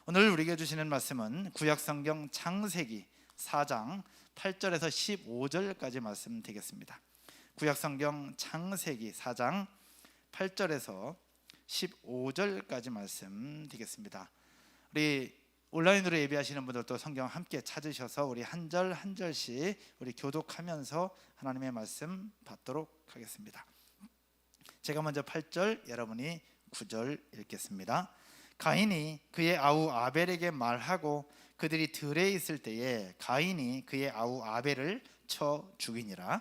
오늘 우리에게 주시는 말씀은 구약성경 창세기 4장 8절에서 15절까지 말씀 되겠습니다. 구약성경 창세기 4장 8절에서 15절까지 말씀 되겠습니다. 우리 온라인으로 예배하시는 분들도 성경 함께 찾으셔서 우리 한 절 한 절씩 우리 교독하면서 하나님의 말씀 받도록 하겠습니다. 제가 먼저 8절, 여러분이 9절 읽겠습니다. 가인이 그의 아우 아벨에게 말하고 그들이 들에 있을 때에 가인이 그의 아우 아벨을 쳐 죽이니라.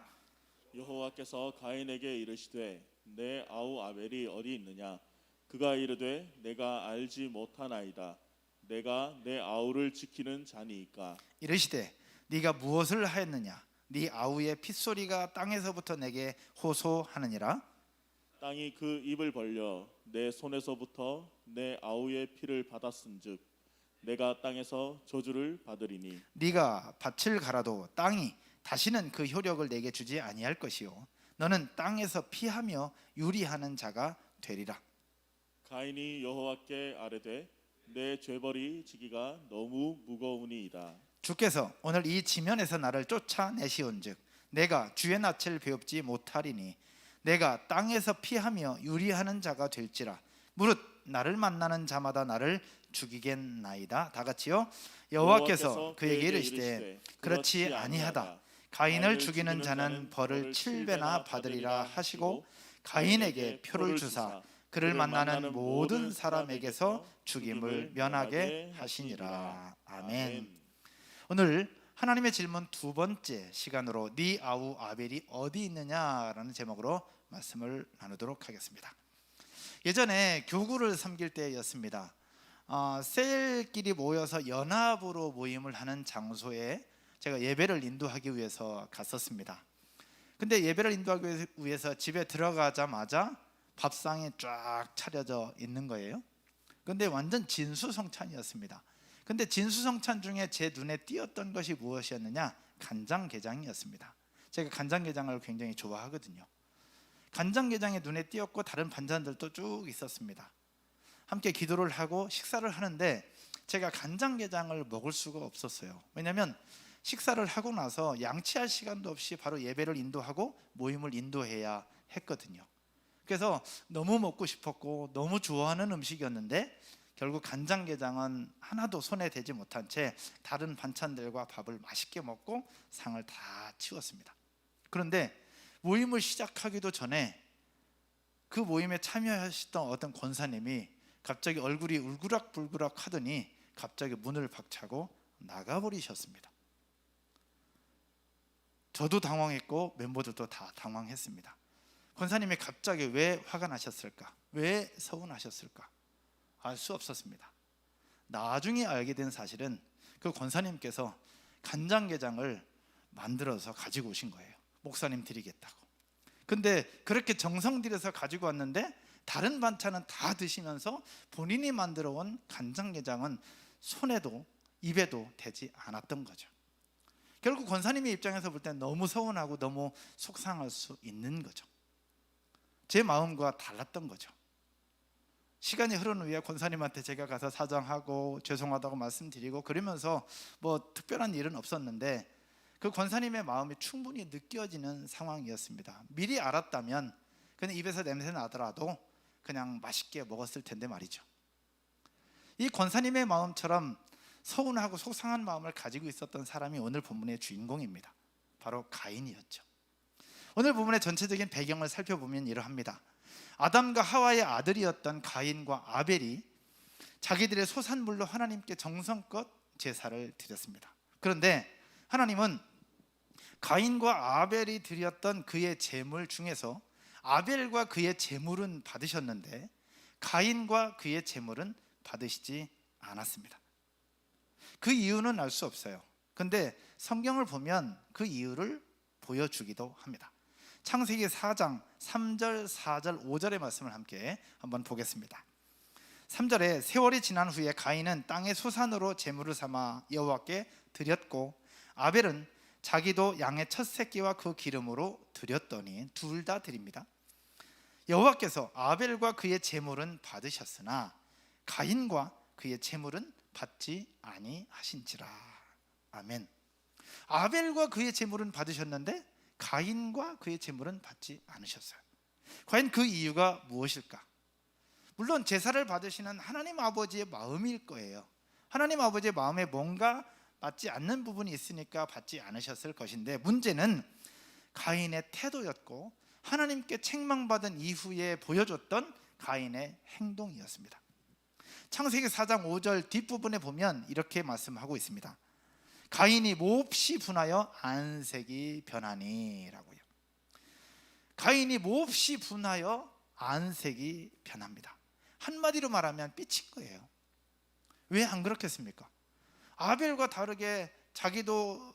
여호와께서 가인에게 이르시되 내 아우 아벨이 어디 있느냐? 그가 이르되 내가 알지 못하나이다. 내가 내 아우를 지키는 자니이까. 이르시되 네가 무엇을 하였느냐? 네 아우의 핏소리가 땅에서부터 내게 호소하느니라. 땅이 그 입을 벌려 내 손에서부터 내 아우의 피를 받았은즉 내가 땅에서 저주를 받으리니 네가 밭을 갈아도 땅이 다시는 그 효력을 내게 주지 아니할 것이요 너는 땅에서 피하며 유리하는 자가 되리라. 가인이 여호와께 아뢰되 내 죄벌이 지기가 너무 무거우니이다. 주께서 오늘 이 지면에서 나를 쫓아내시온즉 내가 주의 낯을 배웁지 못하리니 내가 땅에서 피하며 유리하는 자가 될지라. 무릇 나를 만나는 자마다 나를 죽이겠나이다. 다 같이요. 여호와께서 그에게 이르시되 그렇지 아니하다. 가인을 죽이는 자는 벌을 7배나 받으리라 하시고 가인에게 표를 주사 그를 만나는 모든 사람에게서 죽임을 면하게 하시니라. 아멘. 오늘 하나님의 질문 두 번째 시간으로 네 아우 아벨이 어디 있느냐라는 제목으로 말씀을 나누도록 하겠습니다. 예전에 교구를 섬길 때였습니다. 셀끼리 모여서 연합으로 모임을 하는 장소에 제가 예배를 인도하기 위해서 갔었습니다. 근데 예배를 인도하기 위해서 집에 들어가자마자 밥상이 쫙 차려져 있는 거예요. 근데 완전 진수성찬이었습니다. 근데 진수성찬 중에 제 눈에 띄었던 것이 무엇이었느냐? 간장게장이었습니다. 제가 간장게장을 굉장히 좋아하거든요. 간장게장이 눈에 띄었고 다른 반찬들도 쭉 있었습니다. 함께 기도를 하고 식사를 하는데 제가 간장게장을 먹을 수가 없었어요. 왜냐하면 식사를 하고 나서 양치할 시간도 없이 바로 예배를 인도하고 모임을 인도해야 했거든요. 그래서 너무 먹고 싶었고 너무 좋아하는 음식이었는데 결국 간장게장은 하나도 손에 대지 못한 채 다른 반찬들과 밥을 맛있게 먹고 상을 다 치웠습니다. 그런데 모임을 시작하기도 전에 그 모임에 참여하셨던 어떤 권사님이 갑자기 얼굴이 울그락불그락 하더니 갑자기 문을 박차고 나가버리셨습니다. 저도 당황했고 멤버들도 다 당황했습니다. 권사님이 갑자기 왜 화가 나셨을까? 왜 서운하셨을까? 알 수 없었습니다. 나중에 알게 된 사실은 그 권사님께서 간장게장을 만들어서 가지고 오신 거예요. 목사님 드리겠다고. 근데 그렇게 정성 들여서 가지고 왔는데 다른 반찬은 다 드시면서 본인이 만들어 온 간장게장은 손에도 입에도 대지 않았던 거죠. 결국 권사님의 입장에서 볼 때 너무 서운하고 너무 속상할 수 있는 거죠. 제 마음과 달랐던 거죠. 시간이 흐른 후에 권사님한테 제가 가서 사정하고 죄송하다고 말씀드리고 그러면서 뭐 특별한 일은 없었는데 그 권사님의 마음이 충분히 느껴지는 상황이었습니다. 미리 알았다면 그냥 입에서 냄새 나더라도 그냥 맛있게 먹었을 텐데 말이죠. 이 권사님의 마음처럼 서운하고 속상한 마음을 가지고 있었던 사람이 오늘 본문의 주인공입니다. 바로 가인이었죠. 오늘 본문의 전체적인 배경을 살펴보면 이러합니다. 아담과 하와의 아들이었던 가인과 아벨이 자기들의 소산물로 하나님께 정성껏 제사를 드렸습니다. 그런데 하나님은 가인과 아벨이 드렸던 그의 제물 중에서 아벨과 그의 제물은 받으셨는데 가인과 그의 제물은 받으시지 않았습니다. 그 이유는 알 수 없어요. 근데 성경을 보면 그 이유를 보여주기도 합니다. 창세기 4장 3절, 4절, 5절의 말씀을 함께 한번 보겠습니다. 3절에 세월이 지난 후에 가인은 땅의 소산으로 제물을 삼아 여호와께 드렸고 아벨은 자기도 양의 첫 새끼와 그 기름으로 드렸더니 둘 다 드립니다. 여호와께서 아벨과 그의 제물은 받으셨으나 가인과 그의 제물은 받지 아니하신지라. 아멘. 아벨과 그의 제물은 받으셨는데 가인과 그의 제물은 받지 않으셨어요. 과연 그 이유가 무엇일까? 물론 제사를 받으시는 하나님 아버지의 마음일 거예요. 하나님 아버지의 마음에 뭔가 맞지 않는 부분이 있으니까 받지 않으셨을 것인데, 문제는 가인의 태도였고 하나님께 책망받은 이후에 보여줬던 가인의 행동이었습니다. 창세기 4장 5절 뒷부분에 보면 이렇게 말씀하고 있습니다. 가인이 몹시 분하여 안색이 변하니 라고요. 가인이 몹시 분하여 안색이 변합니다. 한마디로 말하면 삐친 거예요. 왜 안 그렇겠습니까? 아벨과 다르게 자기도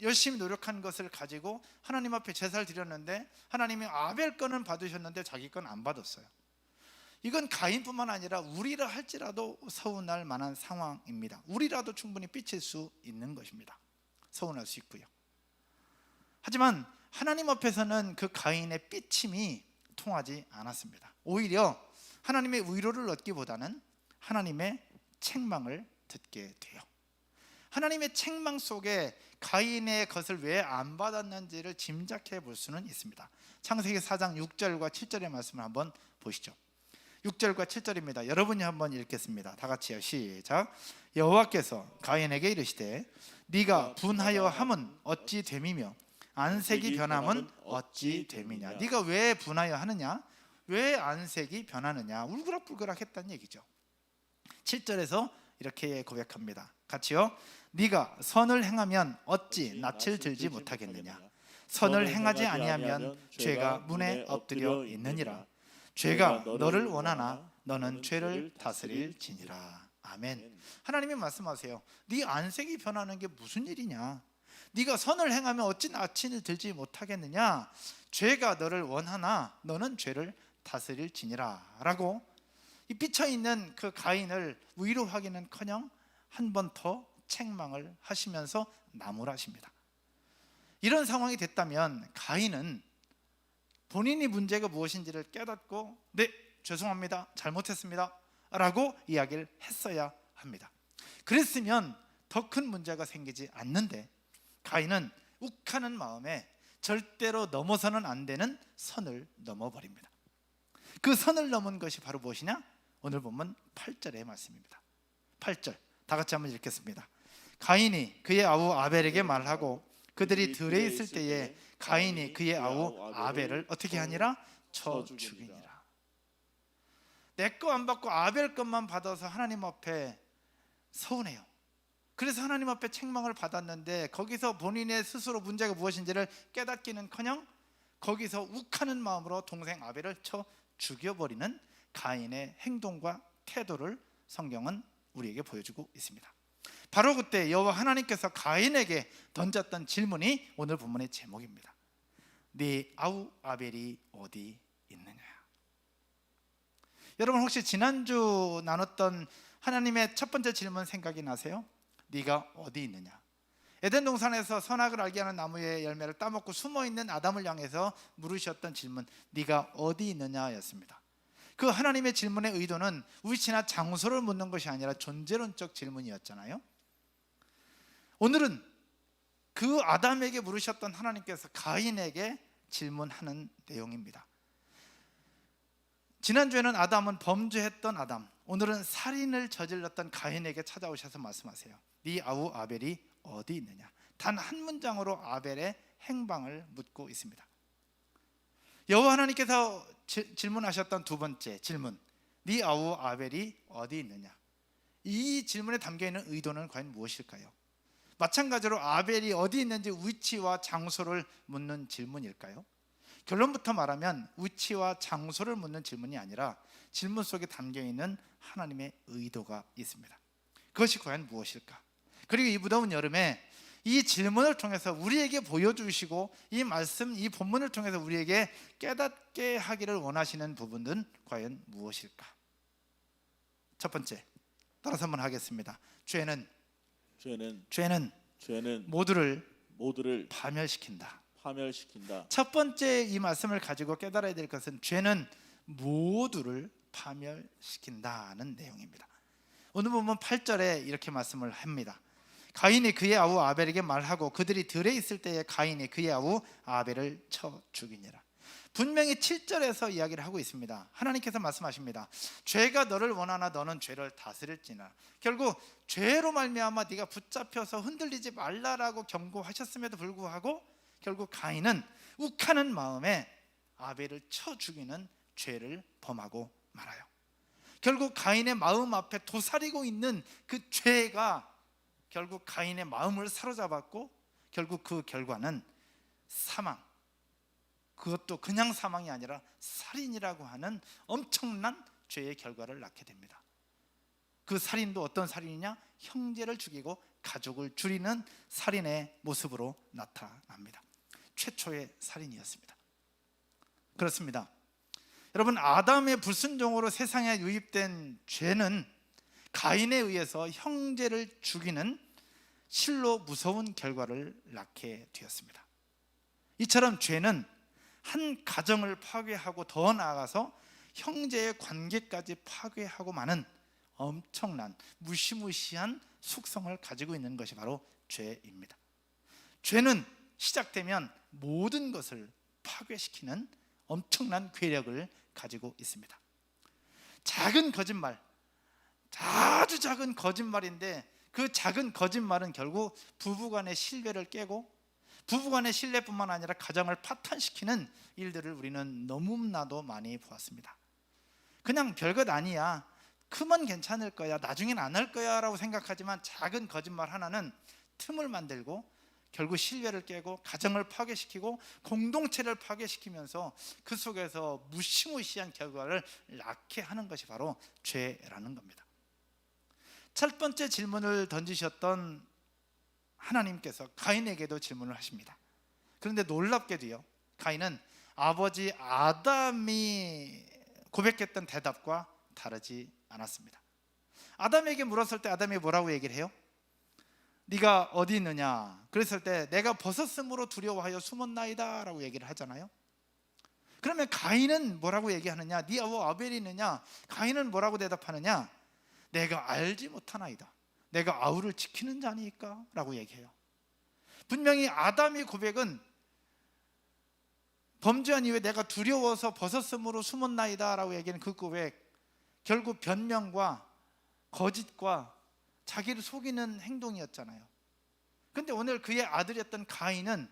열심히 노력한 것을 가지고 하나님 앞에 제사를 드렸는데 하나님이 아벨 거는 받으셨는데 자기 건 안 받았어요. 이건 가인뿐만 아니라 우리라 할지라도 서운할 만한 상황입니다. 우리라도 충분히 삐칠 수 있는 것입니다. 서운할 수 있고요. 하지만 하나님 앞에서는 그 가인의 삐침이 통하지 않았습니다. 오히려 하나님의 위로를 얻기보다는 하나님의 책망을 듣게 돼요. 하나님의 책망 속에 가인의 것을 왜 안 받았는지를 짐작해 볼 수는 있습니다. 창세기 4장 6절과 7절의 말씀을 한번 보시죠. 6절과 7절입니다. 여러분이 한번 읽겠습니다. 다 같이요. 시작. 여호와께서 가인에게 이르시되 네가 분하여 함은 어찌 됨이며 안색이 변함은 어찌 됨이냐. 네가 왜 분하여 하느냐, 왜 안색이 변하느냐, 울그락불그락 했다는 얘기죠. 7절에서 이렇게 고백합니다. 같이요. 네가 선을 행하면 어찌 낯을 들지 못하겠느냐. 선을 행하지 아니하면 죄가 문에 엎드려 있느니라. 죄가 너를 원하나 너는 죄를 다스릴지니라. 아멘. 하나님이 말씀하세요. 네 안색이 변하는 게 무슨 일이냐. 네가 선을 행하면 어찌 낯을 들지 못하겠느냐. 죄가 너를 원하나 너는 죄를 다스릴지니라 라고 이 삐쳐있는 그 가인을 위로하기는커녕 한 번 더 책망을 하시면서 나무라십니다. 이런 상황이 됐다면 가인은 본인이 문제가 무엇인지를 깨닫고 네, 죄송합니다, 잘못했습니다 라고 이야기를 했어야 합니다. 그랬으면 더 큰 문제가 생기지 않는데 가인은 욱하는 마음에 절대로 넘어서는 안 되는 선을 넘어버립니다. 그 선을 넘은 것이 바로 무엇이냐? 오늘 보면 8절의 말씀입니다. 8절 다 같이 한번 읽겠습니다. 가인이 그의 아우 아벨에게 말하고 그들이 들에 있을 때에 가인이 그의 아우 아벨을 어떻게 하니라? 쳐 죽이니라. 내 거 안 받고 아벨 것만 받아서 하나님 앞에 서운해요. 그래서 하나님 앞에 책망을 받았는데 거기서 본인의 스스로 문제가 무엇인지를 깨닫기는커녕 거기서 욱하는 마음으로 동생 아벨을 쳐 죽여버리는 가인의 행동과 태도를 성경은 우리에게 보여주고 있습니다. 바로 그때 여호와 하나님께서 가인에게 던졌던 질문이 오늘 본문의 제목입니다. 네 아우 아벨이 어디 있느냐. 여러분 혹시 지난주 나눴던 하나님의 첫 번째 질문 생각이 나세요? 네가 어디 있느냐. 에덴 동산에서 선악을 알게 하는 나무의 열매를 따먹고 숨어있는 아담을 향해서 물으셨던 질문, 네가 어디 있느냐였습니다. 그 하나님의 질문의 의도는 위치나 장소를 묻는 것이 아니라 존재론적 질문이었잖아요. 오늘은 그 아담에게 물으셨던 하나님께서 가인에게 질문하는 내용입니다. 지난주에는 아담은 범죄했던 아담, 오늘은 살인을 저질렀던 가인에게 찾아오셔서 말씀하세요. 네 아우 아벨이 어디 있느냐. 단 한 문장으로 아벨의 행방을 묻고 있습니다. 여호와 하나님께서 질문하셨던 두 번째 질문, 네 아우 아벨이 어디 있느냐. 이 질문에 담겨있는 의도는 과연 무엇일까요? 마찬가지로 아벨이 어디 있는지 위치와 장소를 묻는 질문일까요? 결론부터 말하면 위치와 장소를 묻는 질문이 아니라 질문 속에 담겨있는 하나님의 의도가 있습니다. 그것이 과연 무엇일까? 그리고 이 무더운 여름에 이 질문을 통해서 우리에게 보여주시고 이 말씀, 이 본문을 통해서 우리에게 깨닫게 하기를 원하시는 부분은 과연 무엇일까? 첫 번째, 따라서 한번 하겠습니다. 죄는 모두를 파멸시킨다. 첫 번째 이 말씀을 가지고 깨달아야 될 것은 죄는 모두를 파멸시킨다는 내용입니다. 오늘 보면 8절에 이렇게 말씀을 합니다. 가인이 그의 아우 아벨에게 말하고 그들이 들에 있을 때에 가인이 그의 아우 아벨을 쳐 죽이니라. 분명히 7절에서 이야기를 하고 있습니다. 하나님께서 말씀하십니다. 죄가 너를 원하나 너는 죄를 다스릴지나. 결국 죄로 말미암아 네가 붙잡혀서 흔들리지 말라라고 경고하셨음에도 불구하고 결국 가인은 욱하는 마음에 아벨을 쳐 죽이는 죄를 범하고 말아요. 결국 가인의 마음 앞에 도사리고 있는 그 죄가 결국 가인의 마음을 사로잡았고 결국 그 결과는 사망, 그것도 그냥 사망이 아니라 살인이라고 하는 엄청난 죄의 결과를 낳게 됩니다. 그 살인도 어떤 살인이냐? 형제를 죽이고 가족을 죽이는 살인의 모습으로 나타납니다. 최초의 살인이었습니다. 그렇습니다. 여러분, 아담의 불순종으로 세상에 유입된 죄는 가인에 의해서 형제를 죽이는 실로 무서운 결과를 낳게 되었습니다. 이처럼 죄는 한 가정을 파괴하고 더 나아가서 형제의 관계까지 파괴하고 마는 엄청난 무시무시한 속성을 가지고 있는 것이 바로 죄입니다. 죄는 시작되면 모든 것을 파괴시키는 엄청난 괴력을 가지고 있습니다. 작은 거짓말, 아주 작은 거짓말인데 그 작은 거짓말은 결국 부부간의 신뢰를 깨고 부부간의 신뢰뿐만 아니라 가정을 파탄시키는 일들을 우리는 너무나도 많이 보았습니다. 그냥 별것 아니야, 크면 괜찮을 거야, 나중엔 안 할 거야 라고 생각하지만 작은 거짓말 하나는 틈을 만들고 결국 신뢰를 깨고 가정을 파괴시키고 공동체를 파괴시키면서 그 속에서 무시무시한 결과를 낳게 하는 것이 바로 죄라는 겁니다. 첫 번째 질문을 던지셨던 하나님께서 가인에게도 질문을 하십니다. 그런데 놀랍게도요, 가인은 아버지 아담이 고백했던 대답과 다르지 않았습니다. 아담에게 물었을 때 아담이 뭐라고 얘기를 해요? 네가 어디 있느냐? 그랬을 때 내가 벗었으므로 두려워하여 숨었나이다 라고 얘기를 하잖아요. 그러면 가인은 뭐라고 얘기하느냐? 네 아우 아벨이 있느냐? 가인은 뭐라고 대답하느냐? 내가 알지 못하나이다. 내가 아우를 지키는 자니까 라고 얘기해요. 분명히 아담의 고백은 범죄한 이후에 내가 두려워서 벗었으므로 숨었나이다 라고 얘기하는 그 고백, 결국 변명과 거짓과 자기를 속이는 행동이었잖아요. 근데 오늘 그의 아들이었던 가인은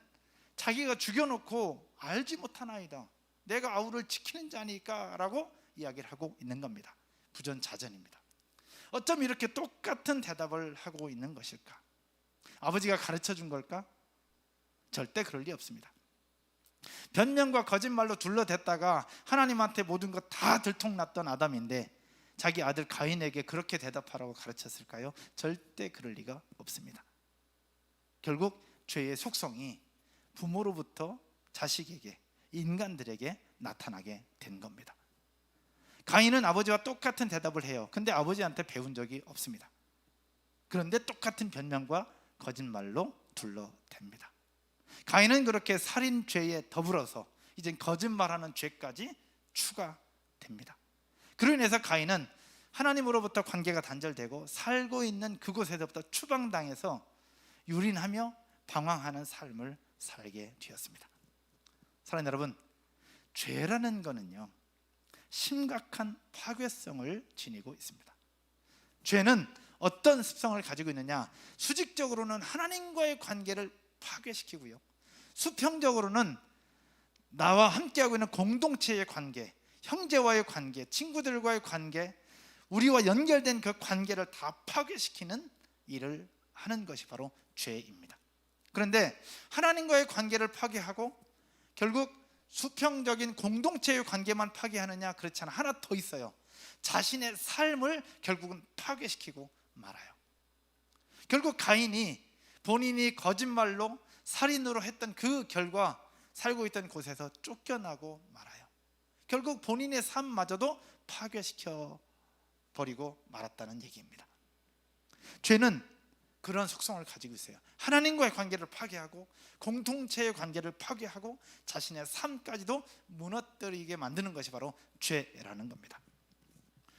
자기가 죽여놓고 알지 못하나이다, 내가 아우를 지키는 자니까 라고 이야기를 하고 있는 겁니다. 부전자전입니다. 어쩜 이렇게 똑같은 대답을 하고 있는 것일까? 아버지가 가르쳐 준 걸까? 절대 그럴 리 없습니다. 변명과 거짓말로 둘러댔다가 하나님한테 모든 것 다 들통났던 아담인데 자기 아들 가인에게 그렇게 대답하라고 가르쳤을까요? 절대 그럴 리가 없습니다. 결국 죄의 속성이 부모로부터 자식에게, 인간들에게 나타나게 된 겁니다. 가인은 아버지와 똑같은 대답을 해요. 근데 아버지한테 배운 적이 없습니다. 그런데 똑같은 변명과 거짓말로 둘러댑니다. 가인은 그렇게 살인죄에 더불어서 이젠 거짓말하는 죄까지 추가됩니다. 그로 인해서 가인은 하나님으로부터 관계가 단절되고 살고 있는 그곳에서부터 추방당해서 유린하며 방황하는 삶을 살게 되었습니다. 사랑하는 여러분, 죄라는 거는요 심각한 파괴성을 지니고 있습니다. 죄는 어떤 습성을 가지고 있느냐? 수직적으로는 하나님과의 관계를 파괴시키고요, 수평적으로는 나와 함께하고 있는 공동체의 관계, 형제와의 관계, 친구들과의 관계, 우리와 연결된 그 관계를 다 파괴시키는 일을 하는 것이 바로 죄입니다. 그런데 하나님과의 관계를 파괴하고 결국 수평적인 공동체의 관계만 파괴하느냐? 그렇지 않아. 하나 더 있어요. 자신의 삶을 결국은 파괴시키고 말아요. 결국 가인이 본인이 거짓말로 살인으로 했던 그 결과 살고 있던 곳에서 쫓겨나고 말아요. 결국 본인의 삶마저도 파괴시켜 버리고 말았다는 얘기입니다. 죄는 그런 속성을 가지고 있어요. 하나님과의 관계를 파괴하고 공동체의 관계를 파괴하고 자신의 삶까지도 무너뜨리게 만드는 것이 바로 죄라는 겁니다.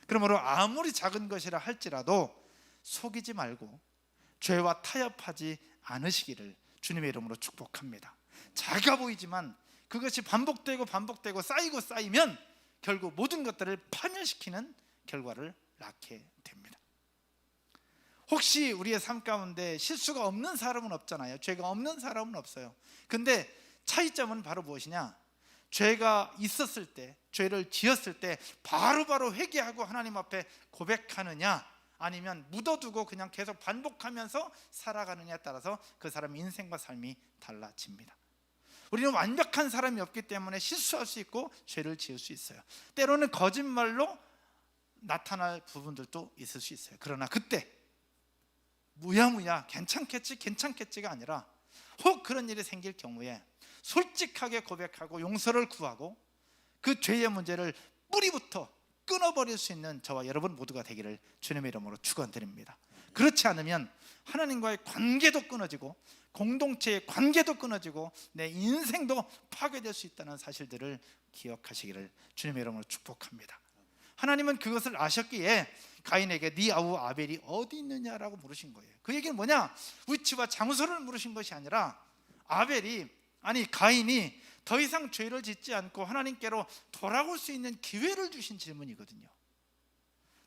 그러므로 아무리 작은 것이라 할지라도 속이지 말고 죄와 타협하지 않으시기를 주님의 이름으로 축복합니다. 작아 보이지만 그것이 반복되고 쌓이고 쌓이면 결국 모든 것들을 파멸시키는 결과를 낳게 됩니다. 혹시 우리의 삶 가운데 실수가 없는 사람은 없잖아요. 죄가 없는 사람은 없어요. 근데 차이점은 바로 무엇이냐? 죄가 있었을 때, 죄를 지었을 때 바로바로 회개하고 하나님 앞에 고백하느냐, 아니면 묻어두고 그냥 계속 반복하면서 살아가느냐에 따라서 그 사람의 인생과 삶이 달라집니다. 우리는 완벽한 사람이 없기 때문에 실수할 수 있고 죄를 지을 수 있어요. 때로는 거짓말로 나타날 부분들도 있을 수 있어요. 그러나 그때 무야무야 괜찮겠지가 아니라 혹 그런 일이 생길 경우에 솔직하게 고백하고 용서를 구하고 그 죄의 문제를 뿌리부터 끊어버릴 수 있는 저와 여러분 모두가 되기를 주님의 이름으로 축원드립니다. 그렇지 않으면 하나님과의 관계도 끊어지고 공동체의 관계도 끊어지고 내 인생도 파괴될 수 있다는 사실들을 기억하시기를 주님의 이름으로 축복합니다. 하나님은 그것을 아셨기에 가인에게 네 아우 아벨이 어디 있느냐라고 물으신 거예요. 그 얘기는 뭐냐? 위치와 장소를 물으신 것이 아니라 가인이 더 이상 죄를 짓지 않고 하나님께로 돌아올 수 있는 기회를 주신 질문이거든요.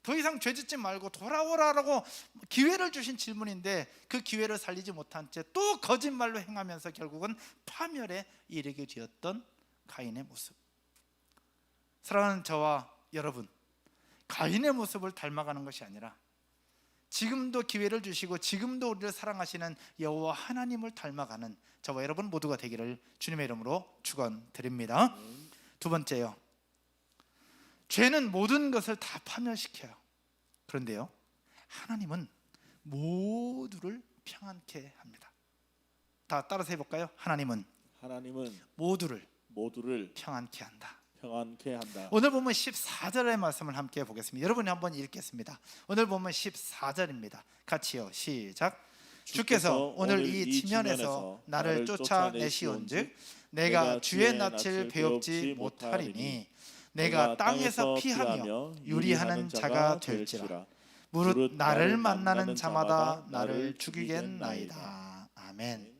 더 이상 죄 짓지 말고 돌아오라라고 기회를 주신 질문인데 그 기회를 살리지 못한 채 또 거짓말로 행하면서 결국은 파멸에 이르게 되었던 가인의 모습. 사랑하는 저와 여러분, 가인의 모습을 닮아가는 것이 아니라 지금도 기회를 주시고 지금도 우리를 사랑하시는 여호와 하나님을 닮아가는 저와 여러분 모두가 되기를 주님의 이름으로 축원드립니다. 두 번째요, 죄는 모든 것을 다 파멸시켜요. 그런데요, 하나님은 모두를 평안케 합니다. 다 따라서 해볼까요? 하나님은 모두를 평안케 한다. 오늘 보면 14절의 말씀을 함께 보겠습니다. 여러분이 한번 읽겠습니다. 오늘 보면 14절입니다. 같이요, 시작. 주께서 오늘 이 지면에서 나를 쫓아내시온즉 내가 주의 낯을 배웁지 못하리니 내가 땅에서 피하며 유리하는 자가 될지라. 무릇 나를 만나는 자마다 나를 죽이겠나이다. 아멘.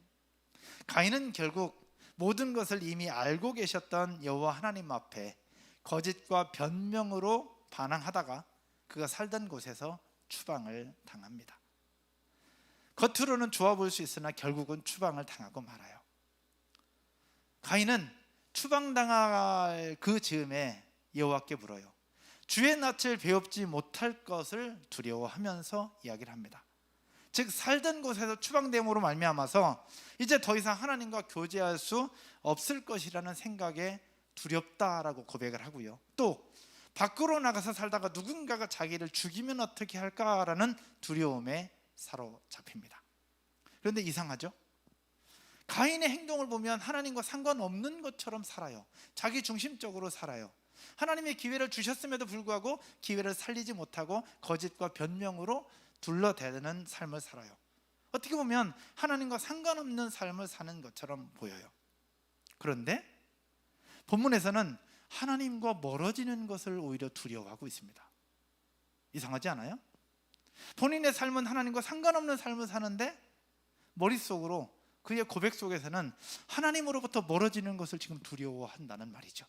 가인은 결국 모든 것을 이미 알고 계셨던 여호와 하나님 앞에 거짓과 변명으로 반항하다가 그가 살던 곳에서 추방을 당합니다. 겉으로는 좋아 보일 수 있으나 결국은 추방을 당하고 말아요. 가인은 추방당할 그 즈음에 여호와께 물어요. 주의 낯을 배웁지 못할 것을 두려워하면서 이야기를 합니다. 즉 살던 곳에서 추방됨으로 말미암아서 이제 더 이상 하나님과 교제할 수 없을 것이라는 생각에 두렵다라고 고백을 하고요. 또 밖으로 나가서 살다가 누군가가 자기를 죽이면 어떻게 할까라는 두려움에 사로잡힙니다. 그런데 이상하죠? 가인의 행동을 보면 하나님과 상관없는 것처럼 살아요. 자기 중심적으로 살아요. 하나님의 기회를 주셨음에도 불구하고 기회를 살리지 못하고 거짓과 변명으로 둘러대는 삶을 살아요. 어떻게 보면 하나님과 상관없는 삶을 사는 것처럼 보여요. 그런데 본문에서는 하나님과 멀어지는 것을 오히려 두려워하고 있습니다. 이상하지 않아요? 본인의 삶은 하나님과 상관없는 삶을 사는데 머릿속으로 그의 고백 속에서는 하나님으로부터 멀어지는 것을 지금 두려워한다는 말이죠.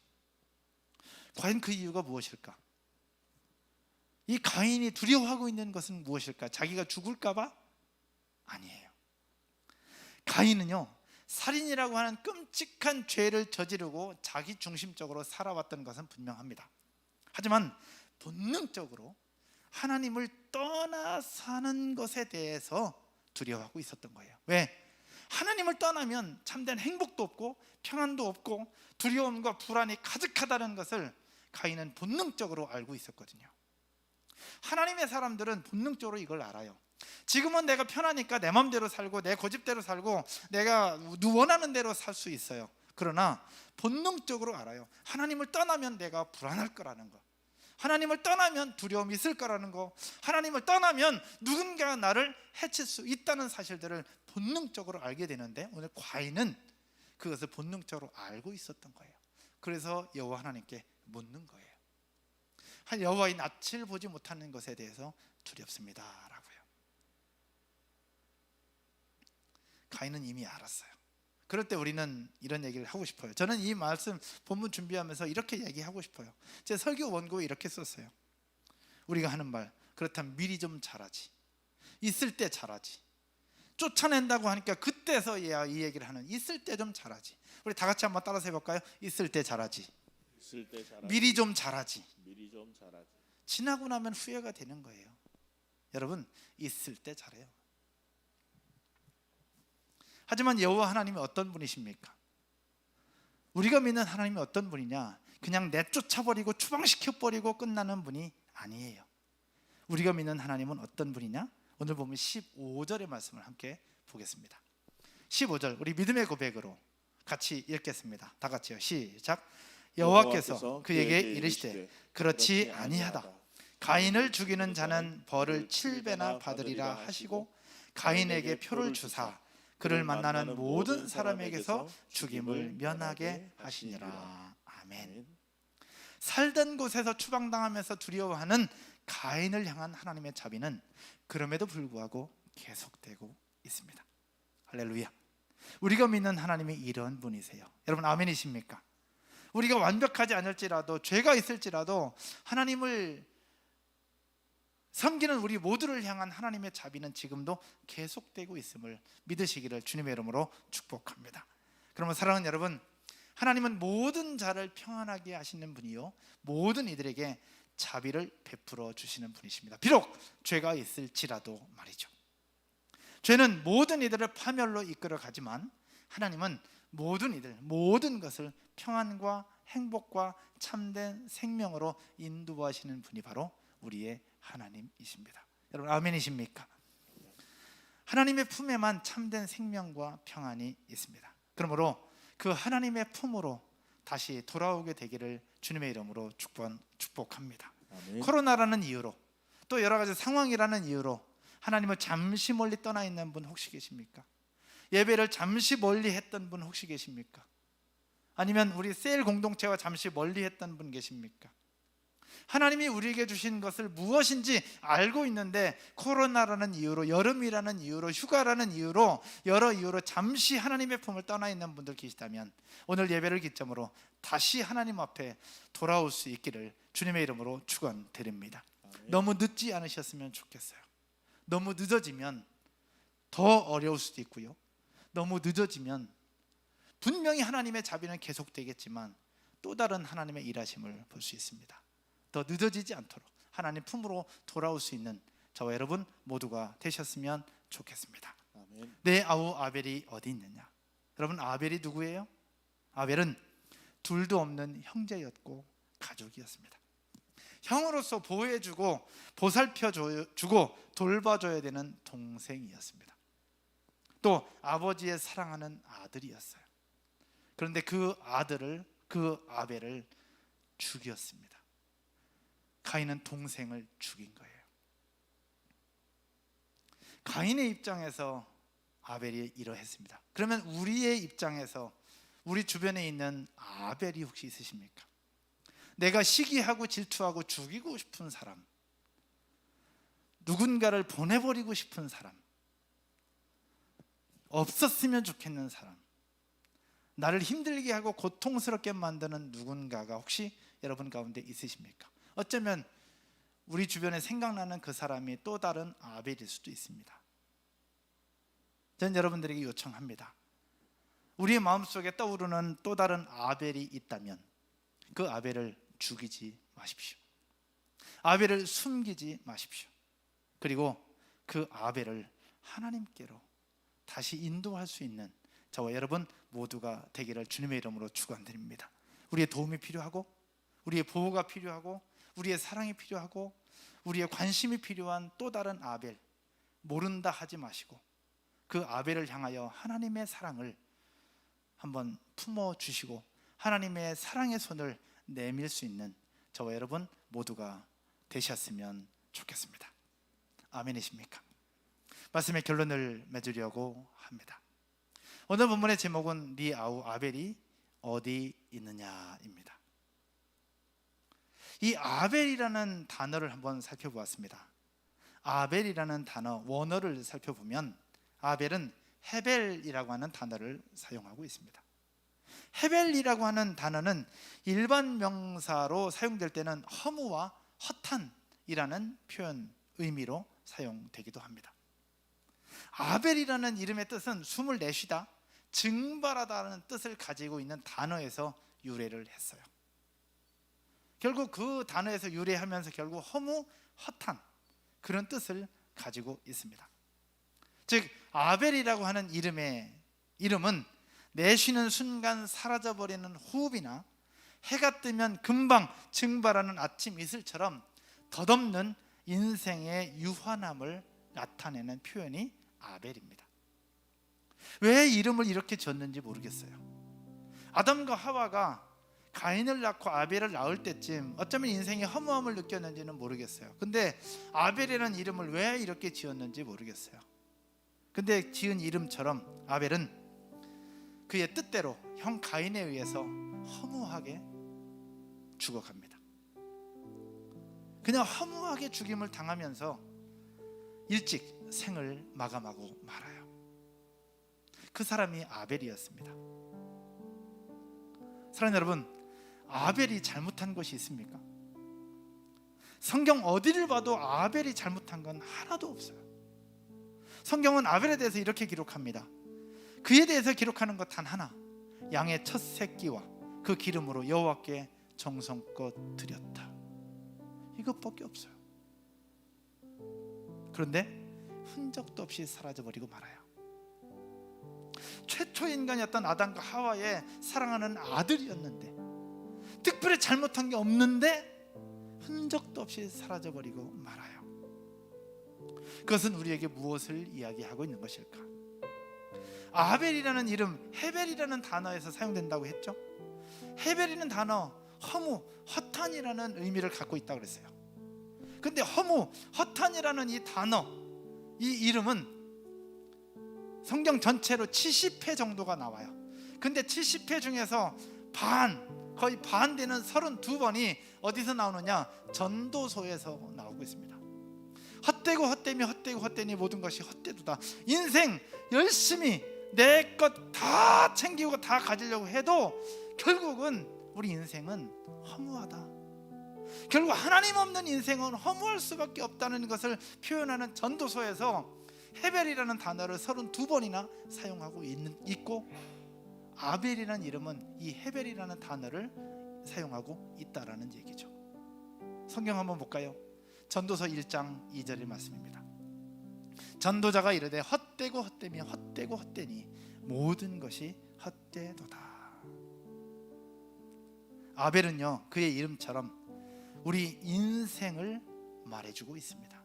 과연 그 이유가 무엇일까? 이 가인이 두려워하고 있는 것은 무엇일까? 자기가 죽을까 봐? 아니에요. 가인은요, 살인이라고 하는 끔찍한 죄를 저지르고 자기 중심적으로 살아왔던 것은 분명합니다. 하지만 본능적으로 하나님을 떠나 사는 것에 대해서 두려워하고 있었던 거예요. 왜? 하나님을 떠나면 참된 행복도 없고 평안도 없고 두려움과 불안이 가득하다는 것을 가인은 본능적으로 알고 있었거든요. 하나님의 사람들은 본능적으로 이걸 알아요. 지금은 내가 편하니까 내 마음대로 살고 내 고집대로 살고 내가 원하는 대로 살 수 있어요. 그러나 본능적으로 알아요. 하나님을 떠나면 내가 불안할 거라는 거, 하나님을 떠나면 두려움이 있을 거라는 거, 하나님을 떠나면 누군가가 나를 해칠 수 있다는 사실들을 본능적으로 알게 되는데 오늘 가인은 그것을 본능적으로 알고 있었던 거예요. 그래서 여호와 하나님께 묻는 거예요. 여호와의 낯을 보지 못하는 것에 대해서 두렵습니다라고요. 가인은 이미 알았어요. 그럴 때 우리는 이런 얘기를 하고 싶어요. 저는 이 말씀 본문 준비하면서 이렇게 얘기하고 싶어요. 제 설교 원고에 이렇게 썼어요. 우리가 하는 말, 그렇다면 미리 좀 잘하지, 있을 때 잘하지, 쫓아낸다고 하니까 그때서야 이 얘기를 하는, 있을 때 좀 잘하지. 우리 다 같이 한번 따라서 해볼까요? 있을 때 잘하지, 있을 때 잘하지, 미리 좀 잘하지. 미리 좀 잘하지. 지나고 나면 후회가 되는 거예요. 여러분, 있을 때 잘해요. 하지만 여호와 하나님이 어떤 분이십니까? 우리가 믿는 하나님이 어떤 분이냐? 그냥 내쫓아버리고 추방시켜버리고 끝나는 분이 아니에요. 우리가 믿는 하나님은 어떤 분이냐? 오늘 보면 15절의 말씀을 함께 보겠습니다. 15절, 우리 믿음의 고백으로 같이 읽겠습니다. 다 같이요. 시작. 여호와께서 그에게 이르시되 그렇지 아니하다. 가인을 죽이는 자는 벌을 7배나 받으리라 하시고 가인에게 표를 주사 그를 만나는 모든 사람에게서 죽임을 면하게 하시니라. 아멘. 살던 곳에서 추방당하면서 두려워하는 가인을 향한 하나님의 자비는 그럼에도 불구하고 계속되고 있습니다. 할렐루야. 우리가 믿는 하나님이 이런 분이세요. 여러분 아멘이십니까? 우리가 완벽하지 않을지라도, 죄가 있을지라도 하나님을 섬기는 우리 모두를 향한 하나님의 자비는 지금도 계속되고 있음을 믿으시기를 주님의 이름으로 축복합니다. 그러면 사랑하는 여러분, 하나님은 모든 자를 평안하게 하시는 분이요 모든 이들에게 자비를 베풀어 주시는 분이십니다. 비록 죄가 있을지라도 말이죠. 죄는 모든 이들을 파멸로 이끌어 가지만 하나님은 모든 이들, 모든 것을 평안과 행복과 참된 생명으로 인도하시는 분이 바로 우리의 하나님이십니다. 여러분 아멘이십니까? 하나님의 품에만 참된 생명과 평안이 있습니다. 그러므로 그 하나님의 품으로 다시 돌아오게 되기를 주님의 이름으로 축복합니다. 아멘. 코로나라는 이유로, 또 여러 가지 상황이라는 이유로 하나님을 잠시 멀리 떠나 있는 분 혹시 계십니까? 예배를 잠시 멀리 했던 분 혹시 계십니까? 아니면 우리 셀 공동체와 잠시 멀리 했던 분 계십니까? 하나님이 우리에게 주신 것을 무엇인지 알고 있는데 코로나라는 이유로, 여름이라는 이유로, 휴가라는 이유로, 여러 이유로 잠시 하나님의 품을 떠나 있는 분들 계시다면 오늘 예배를 기점으로 다시 하나님 앞에 돌아올 수 있기를 주님의 이름으로 축원드립니다. 너무 늦지 않으셨으면 좋겠어요. 너무 늦어지면 더 어려울 수도 있고요, 너무 늦어지면 분명히 하나님의 자비는 계속되겠지만 또 다른 하나님의 일하심을 볼 수 있습니다. 더 늦어지지 않도록 하나님 품으로 돌아올 수 있는 저와 여러분 모두가 되셨으면 좋겠습니다. 아멘. 내 아우 아벨이 어디 있느냐? 여러분 아벨이 누구예요? 아벨은 둘도 없는 형제였고 가족이었습니다. 형으로서 보호해주고 보살펴주고 돌봐줘야 되는 동생이었습니다. 또 아버지의 사랑하는 아들이었어요. 그런데 그 아벨을 죽였습니다. 가인은 동생을 죽인 거예요. 가인의 입장에서 아벨이 이러했습니다. 그러면 우리의 입장에서 우리 주변에 있는 아벨이 혹시 있으십니까? 내가 시기하고 질투하고 죽이고 싶은 사람, 누군가를 보내버리고 싶은 사람, 없었으면 좋겠는 사람, 나를 힘들게 하고 고통스럽게 만드는 누군가가 혹시 여러분 가운데 있으십니까? 어쩌면 우리 주변에 생각나는 그 사람이 또 다른 아벨일 수도 있습니다. 저는 여러분들에게 요청합니다. 우리의 마음속에 떠오르는 또 다른 아벨이 있다면 그 아벨을 죽이지 마십시오. 아벨을 숨기지 마십시오. 그리고 그 아벨을 하나님께로 다시 인도할 수 있는 저와 여러분 모두가 되기를 주님의 이름으로 축원드립니다. 우리의 도움이 필요하고, 우리의 보호가 필요하고, 우리의 사랑이 필요하고, 우리의 관심이 필요한 또 다른 아벨, 모른다 하지 마시고 그 아벨을 향하여 하나님의 사랑을 한번 품어주시고 하나님의 사랑의 손을 내밀 수 있는 저와 여러분 모두가 되셨으면 좋겠습니다. 아멘이십니까? 말씀의 결론을 맺으려고 합니다. 오늘 본문의 제목은 네 아우 아벨이 어디 있느냐입니다. 이 아벨이라는 단어를 한번 살펴보았습니다. 아벨이라는 단어 원어를 살펴보면 아벨은 헤벨이라고 하는 단어를 사용하고 있습니다. 헤벨이라고 하는 단어는 일반 명사로 사용될 때는 허무와 허탄이라는 표현 의미로 사용되기도 합니다. 아벨이라는 이름의 뜻은 숨을 내쉬다, 증발하다는 뜻을 가지고 있는 단어에서 유래를 했어요. 결국 그 단어에서 유래하면서 결국 허무, 허탄 그런 뜻을 가지고 있습니다. 즉 아벨이라고 하는 이름은 내쉬는 순간 사라져버리는 호흡이나 해가 뜨면 금방 증발하는 아침 이슬처럼 덧없는 인생의 유한함을 나타내는 표현이 아벨입니다. 왜 이름을 이렇게 지었는지 모르겠어요. 아담과 하와가 가인을 낳고 아벨을 낳을 때쯤 어쩌면 인생의 허무함을 느꼈는지는 모르겠어요. 근데 아벨이라는 이름을 왜 이렇게 지었는지 모르겠어요. 근데 지은 이름처럼 아벨은 그의 뜻대로 형 가인에 의해서 허무하게 죽어갑니다. 그냥 허무하게 죽임을 당하면서 일찍 생을 마감하고 말아요. 그 사람이 아벨이었습니다. 사랑하는 여러분, 아벨이 잘못한 것이 있습니까? 성경 어디를 봐도 아벨이 잘못한 건 하나도 없어요. 성경은 아벨에 대해서 이렇게 기록합니다. 그에 대해서 기록하는 것 단 하나, 양의 첫 새끼와 그 기름으로 여호와께 정성껏 드렸다. 이것밖에 없어요. 그런데 흔적도 없이 사라져버리고 말아요. 최초 인간이었던 아담과 하와의 사랑하는 아들이었는데, 특별히 잘못한 게 없는데 흔적도 없이 사라져버리고 말아요. 그것은 우리에게 무엇을 이야기하고 있는 것일까? 아벨이라는 이름, 헤벨이라는 단어에서 사용된다고 했죠. 헤벨이라는 단어, 허무, 허탄이라는 의미를 갖고 있다고 그랬어요. 근데 허무, 허탄이라는 이 단어, 이 이름은 성경 전체로 70회 정도가 나와요. 근데 70회 중에서 거의 반 되는 32번이 어디서 나오느냐? 전도서에서 나오고 있습니다. 헛되고 헛되미 헛되고 헛되니 모든 것이 헛되도다. 인생 열심히 내 것 다 챙기고 다 가지려고 해도 결국은 우리 인생은 허무하다. 결국 하나님 없는 인생은 허무할 수밖에 없다는 것을 표현하는 전도서에서 헤벨이라는 단어를 32번이나 사용하고 있고, 아벨이라는 이름은 이 헤벨이라는 단어를 사용하고 있다라는 얘기죠. 성경 한번 볼까요? 전도서 1장 2절의 말씀입니다. 전도자가 이르되 헛되고 헛되며 헛되고 헛되니 모든 것이 헛되도다. 아벨은요, 그의 이름처럼 우리 인생을 말해주고 있습니다.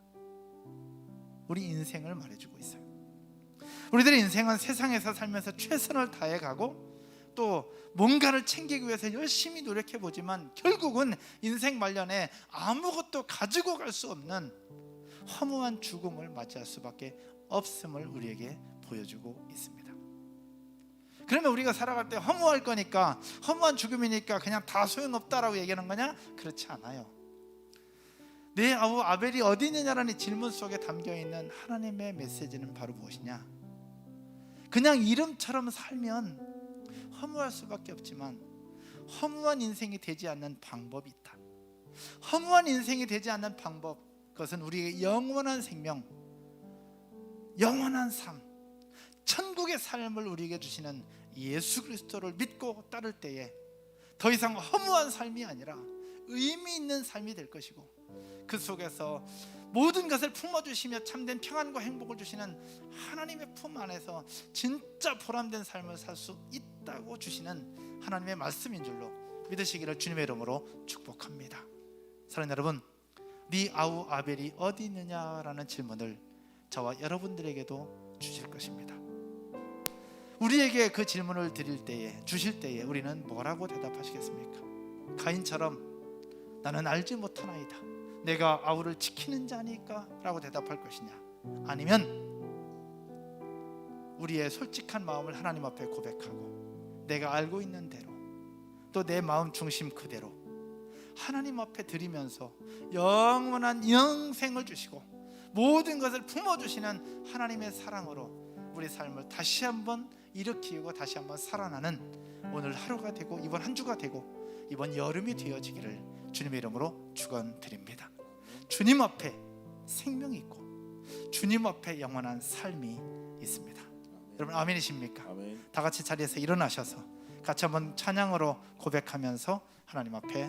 우리 인생을 말해주고 있어요. 우리들의 인생은 세상에서 살면서 최선을 다해가고 또 뭔가를 챙기기 위해서 열심히 노력해보지만 결국은 인생 말년에 아무것도 가지고 갈 수 없는 허무한 죽음을 맞이할 수밖에 없음을 우리에게 보여주고 있습니다. 그러면 우리가 살아갈 때 허무할 거니까, 허무한 죽음이니까 그냥 다 소용없다라고 얘기하는 거냐? 그렇지 않아요. 내 아우 아벨이 어디 있느냐라는 질문 속에 담겨있는 하나님의 메시지는 바로 무엇이냐? 그냥 이름처럼 살면 허무할 수밖에 없지만 허무한 인생이 되지 않는 방법이 있다. 허무한 인생이 되지 않는 방법, 그것은 우리의 영원한 생명, 영원한 삶, 천국의 삶을 우리에게 주시는 예수 그리스도를 믿고 따를 때에 더 이상 허무한 삶이 아니라 의미 있는 삶이 될 것이고, 그 속에서 모든 것을 품어주시며 참된 평안과 행복을 주시는 하나님의 품 안에서 진짜 보람된 삶을 살 수 있다고 주시는 하나님의 말씀인 줄로 믿으시기를 주님의 이름으로 축복합니다. 사랑하는 여러분, 네 아우 아벨이 어디 있느냐라는 질문을 저와 여러분들에게도 주실 것입니다. 우리에게 그 질문을 주실 때에 우리는 뭐라고 대답하시겠습니까? 가인처럼 나는 알지 못하나이다, 내가 아우를 지키는 자니까 라고 대답할 것이냐, 아니면 우리의 솔직한 마음을 하나님 앞에 고백하고 내가 알고 있는 대로 또 내 마음 중심 그대로 하나님 앞에 드리면서 영원한 영생을 주시고 모든 것을 품어주시는 하나님의 사랑으로 우리 삶을 다시 한번 일으키고 다시 한번 살아나는 오늘 하루가 되고 이번 한 주가 되고 이번 여름이 되어지기를 주님의 이름으로 축원드립니다. 주님 앞에 생명이 있고 주님 앞에 영원한 삶이 있습니다. 여러분 아멘이십니까? 아멘. 다 같이 자리에서 일어나셔서 같이 한번 찬양으로 고백하면서 하나님 앞에